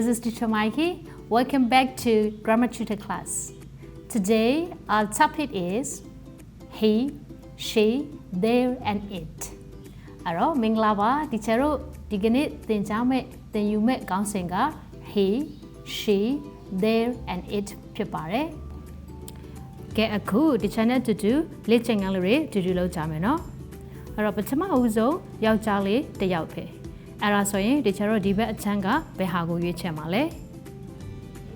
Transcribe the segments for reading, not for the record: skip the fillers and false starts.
this is Teacher Mikey. Welcome back to Grammar Tutor class. Today, our topic is he, she, there and it. Aro, minglaba, teacher, digane, tinjame, then you make counsinga, he, she, there and it prepare. Get a coup, the channel to do, letting gallery to do low jamino. Aro, patama uzo, yao jali, the yaupe. Arasoye, the charo diba changa, behago ye chamale.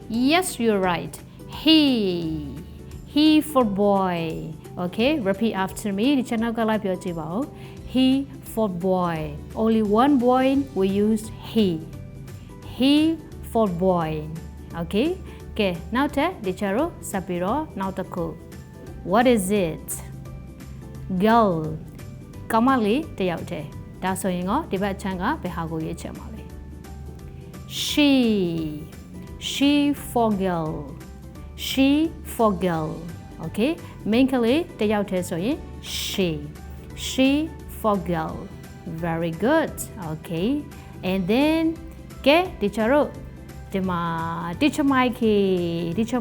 Yes, you're right. He for boy. Okay, repeat after me. The channel galap your tibao. He for boy. Only one boy we use he. He for boy. Okay. Okay. Now te the charo sapiro now the ko. What is it? Girl. Kamali te yaute. That's so yingo diba changa behago ye chamale. She for girl. She for girl. Okay? Mainly the yaute so yin she. She for girl. Very good. Okay. And then ke teacher Teacher Mikey. Teacher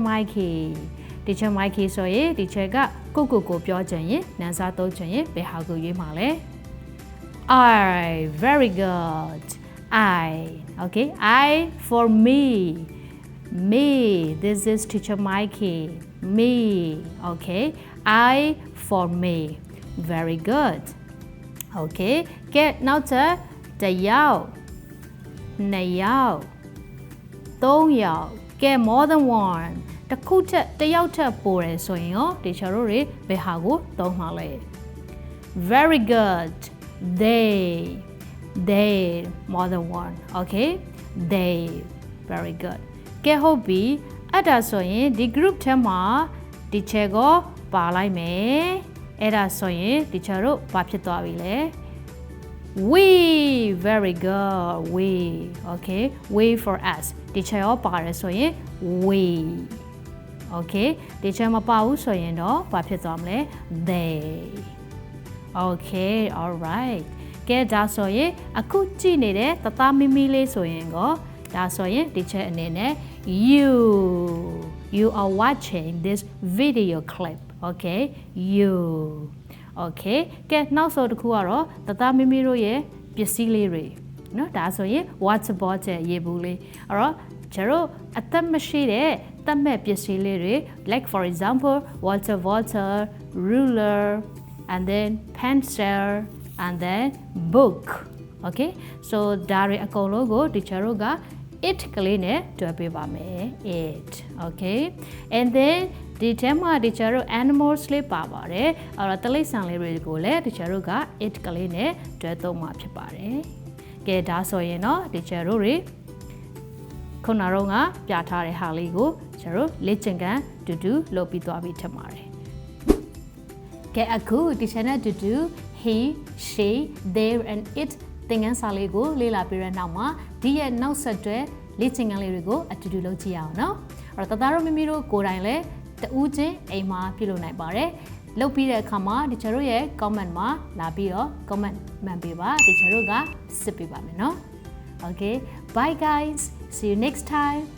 Mikey so ye teacher ga ko pyo chen yin nan sa to chen yin behago ye ma le. I. Very good. I. Okay. I for me. Me. This is Teacher Mikey. Me. Okay. I for me. Very good. Okay. Get now to the yao. Na yao. Tong yao. Get more than one. The kuta the yao te pore so yo. Teacher re behago tong male. Very good. They more than one. Okay. They. Very good. Ke hobi ada so yin the group tema teacher go pa lai me ada so yin teacher ro ba phit twa bi le we. Very good. We. Okay. We for us. Teacher yo pa re so yin we. Okay. Teacher ma pa u so yin do ba phit twa ma le they. Okay. All right. Ke da so yin aku ji ne de tata mimi le so yin go da so yin teacher ane ne you are watching this video clip. Okay. You. Okay. Ke now so the ku aro tata mimi ro ye pyasi le re no da so yin water bottle ye bu le aro charo atam ma shi de tat met pyasi le re like for example water bottle, ruler, and then pencil, and then book. Okay. So dari akong logo teacher ro ga it clean to a it. Okay. And then the tema teacher animals le pabare or tali sangle go le teacher ga it clean to a toma pare. Get us so you know teacher re Konaronga Piatare Haligo Chero Lichenga to do lopi to abi tamare. Get a good teacher to do he, she, there and it. Tengan saligo lila pira nama dia now sadwe liching a lyrigo at to do logia no or tataro mimiro go le the uje a ma pilo night bare lopira kama the charoye comment ma labio comment mambiba the charuga sippy no. Okay, bye guys, see you next time.